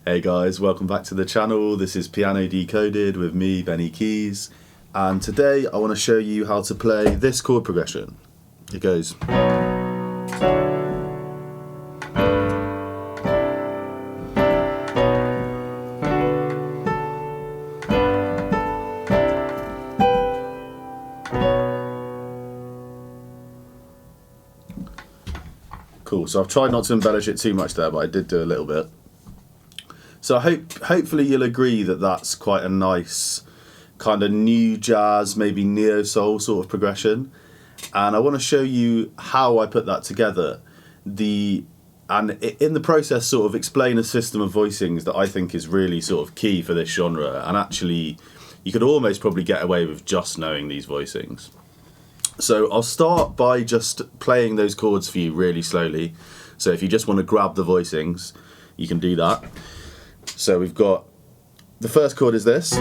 Hey guys, welcome back to the channel. This is Piano Decoded with me, Benny Keys, and today I want to show you how to play this chord progression. It goes. Cool, so I've tried not to embellish it too much there, but I did do a little bit. So hopefully you'll agree that that's quite a nice kind of new jazz, maybe neo-soul sort of progression. And I want to show you how I put that together. And in the process sort of explain a system of voicings that I think is really sort of key for this genre. And actually, you could almost probably get away with just knowing these voicings. So I'll start by just playing those chords for you really slowly. So if you just want to grab the voicings, you can do that. So we've got, the first chord is this,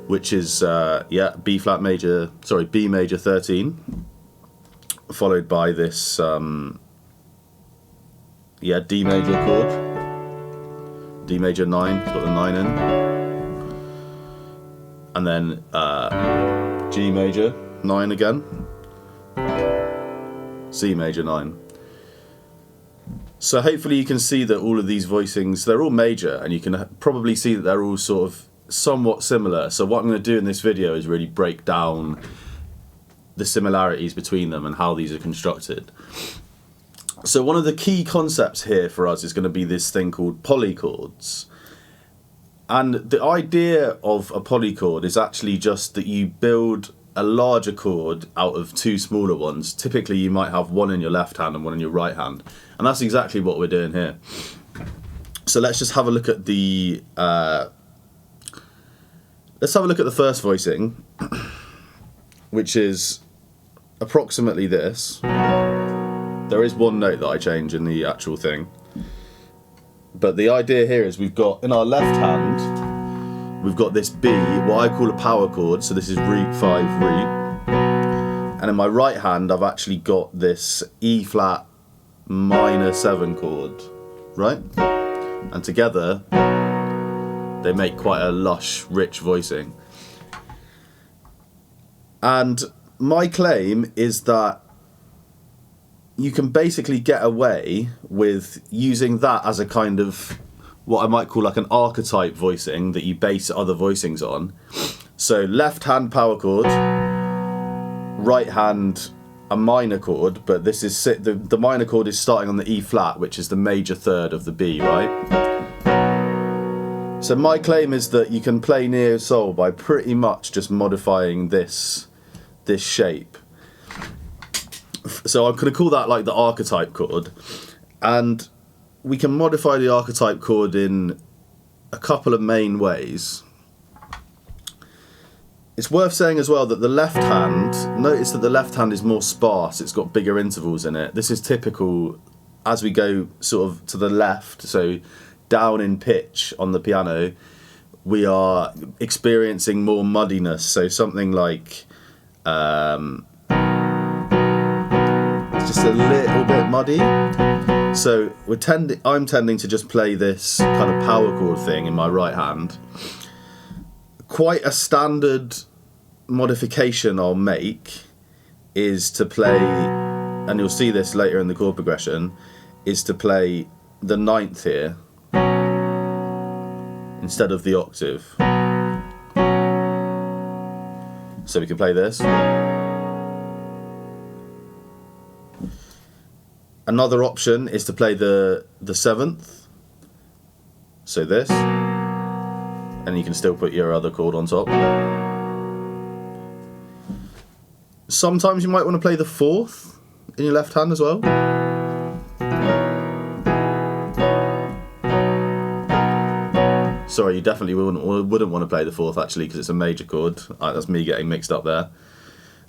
which is, B major 13, followed by this, D major chord, D major 9, it's got the 9 in, and then G major 9 again, C major 9. So hopefully you can see that all of these voicings, they're all major, and you can probably see that they're all sort of somewhat similar. So what I'm going to do in this video is really break down the similarities between them and how these are constructed. So one of the key concepts here for us is going to be this thing called polychords. And the idea of a polychord is actually just that you build a larger chord out of two smaller ones. Typically you might have one in your left hand and one in your right hand, and that's exactly what we're doing here. So let's just have a look at the first voicing, which is approximately this. There is one note that I change in the actual thing, but the idea here is we've got in our left hand we've got this B, what I call a power chord, so this is root 5 root. And in my right hand, I've actually got this E flat minor 7 chord, right? And together, they make quite a lush, rich voicing. And my claim is that you can basically get away with using that as a kind of what I might call like an archetype voicing that you base other voicings on. So left hand power chord, right hand a minor chord, but this is the minor chord is starting on the E flat, which is the major third of the B, right? So my claim is that you can play neo soul by pretty much just modifying this shape. So I'm going to call that like the archetype chord, and we can modify the archetype chord in a couple of main ways. It's worth saying as well that the left hand, notice that the left hand is more sparse, it's got bigger intervals in it. This is typical as we go sort of to the left, so down in pitch on the piano, we are experiencing more muddiness. So something like, it's just a little bit muddy. So I'm tending to just play this kind of power chord thing in my right hand. Quite a standard modification I'll make is to play, and you'll see this later in the chord progression, is to play the 9th here instead of the octave. So we can play this. Another option is to play the 7th, so this, and you can still put your other chord on top. Sometimes you might want to play the 4th in your left hand as well. Sorry, you definitely wouldn't want to play the 4th actually, because it's a major chord. That's me getting mixed up there.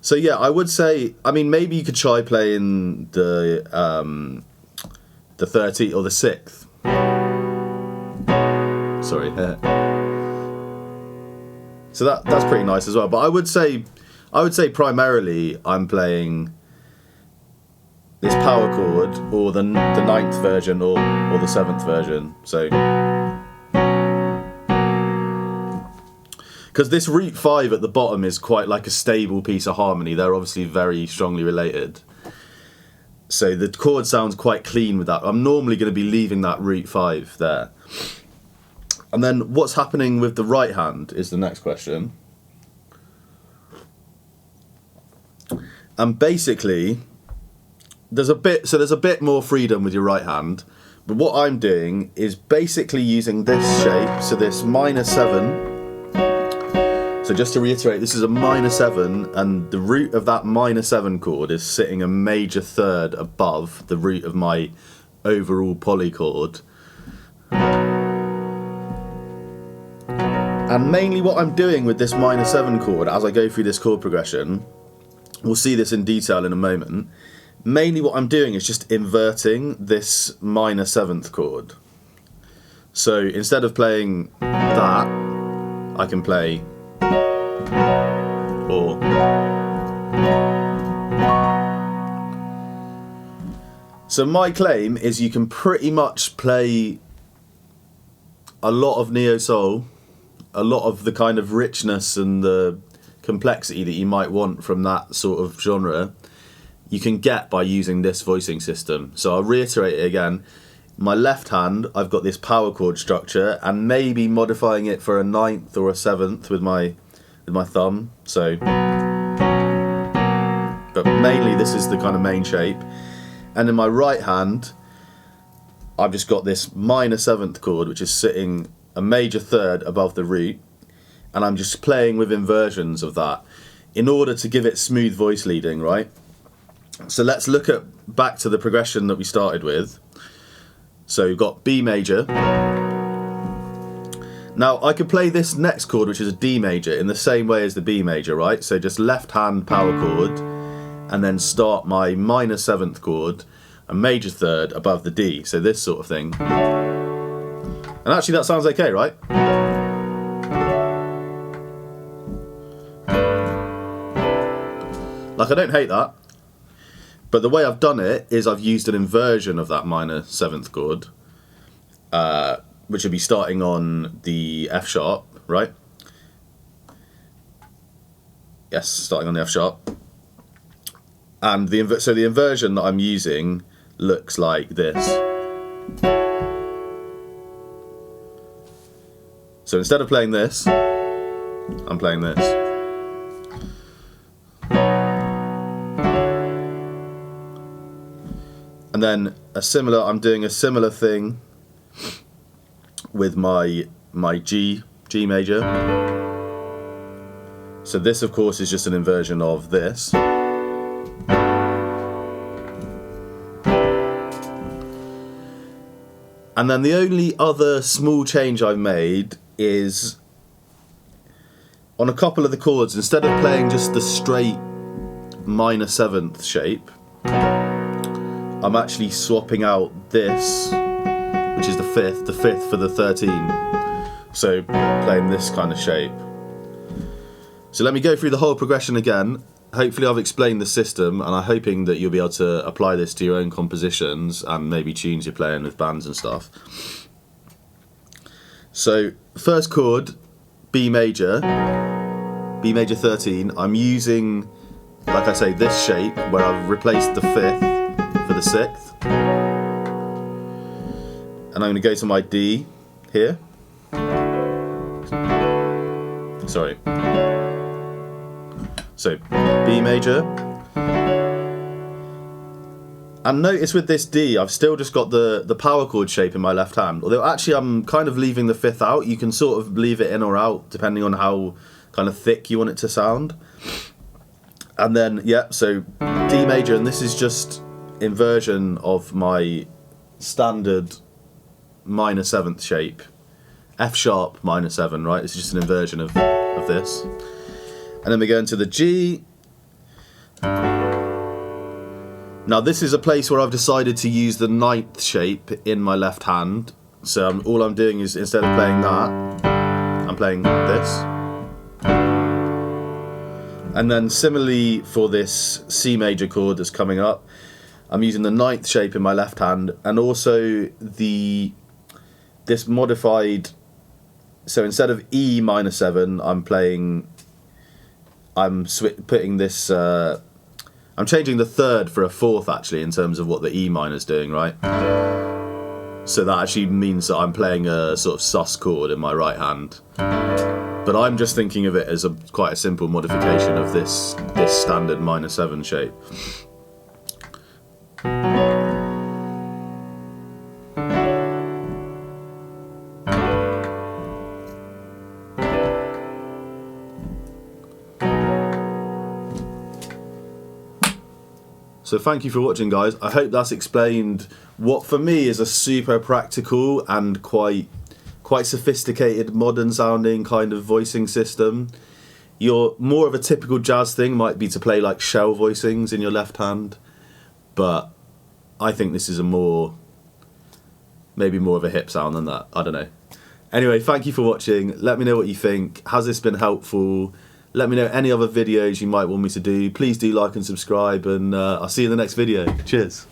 So yeah, I would say, I mean, maybe you could try playing the 13th or the 6th. Sorry. So that's pretty nice as well. But I would say primarily I'm playing this power chord, or the ninth version, or the seventh version. So, because this root 5 at the bottom is quite like a stable piece of harmony. They're obviously very strongly related. So the chord sounds quite clean with that. I'm normally going to be leaving that root 5 there. And then what's happening with the right hand is the next question. And basically, there's a bit more freedom with your right hand. But what I'm doing is basically using this shape, so this -7. So just to reiterate, this is a -7, and the root of that -7 chord is sitting a major third above the root of my overall polychord. And mainly what I'm doing with this -7 chord, as I go through this chord progression, we'll see this in detail in a moment, mainly what I'm doing is just inverting this -7th chord. So instead of playing that, I can play or. So my claim is you can pretty much play a lot of neo-soul, a lot of the kind of richness and the complexity that you might want from that sort of genre, you can get by using this voicing system. So I'll reiterate it again. My left hand, I've got this power chord structure, and maybe modifying it for a 9th or a 7th with my thumb. So, but mainly this is the kind of main shape. And in my right hand, I've just got this -7th chord, which is sitting a major third above the root, and I'm just playing with inversions of that in order to give it smooth voice leading, right? So let's look at back to the progression that we started with. So you've got B major. Now I could play this next chord, which is a D major, in the same way as the B major, right? So just left hand power chord, and then start my -7th chord, a major third above the D. So this sort of thing. And actually that sounds okay, right? Like, I don't hate that. But the way I've done it is I've used an inversion of that -7th chord, which would be starting on the F sharp, right? Yes, starting on the F sharp. And so the inversion that I'm using looks like this. So instead of playing this, I'm playing this. And then I'm doing a similar thing with my G major. So this, of course, is just an inversion of this. And then the only other small change I've made is on a couple of the chords, instead of playing just the straight -7th shape, I'm actually swapping out this, which is the fifth for the 13. So playing this kind of shape. So let me go through the whole progression again. Hopefully I've explained the system, and I'm hoping that you'll be able to apply this to your own compositions and maybe tunes you're playing with bands and stuff. So first chord, B major 13, I'm using, like I say, this shape where I've replaced the 5th for the 6th. And I'm going to go to my D here. Sorry. So B major. And notice with this D, I've still just got the power chord shape in my left hand. Although actually I'm kind of leaving the 5th out. You can sort of leave it in or out depending on how kind of thick you want it to sound. And then, yeah, so D major, and this is just inversion of my standard -7th shape. F sharp -7, right? It's just an inversion of this. And then we go into the G. Now this is a place where I've decided to use the 9th shape in my left hand. So all I'm doing is, instead of playing that, I'm playing this. And then similarly for this C major chord that's coming up, I'm using the 9th shape in my left hand, and also this modified. So instead of E minor 7, I'm putting this. I'm changing the 3rd for a 4th actually in terms of what the E minor is doing, right? So that actually means that I'm playing a sort of sus chord in my right hand. But I'm just thinking of it as quite a simple modification of this standard minor 7 shape. So thank you for watching, guys. I hope that's explained what for me is a super practical and quite sophisticated, modern sounding kind of voicing system. More of a typical jazz thing might be to play like shell voicings in your left hand, but I think this is maybe more of a hip sound than that. I don't know. Anyway, thank you for watching. Let me know what you think. Has this been helpful? Let me know any other videos you might want me to do. Please do like and subscribe, and I'll see you in the next video. Cheers.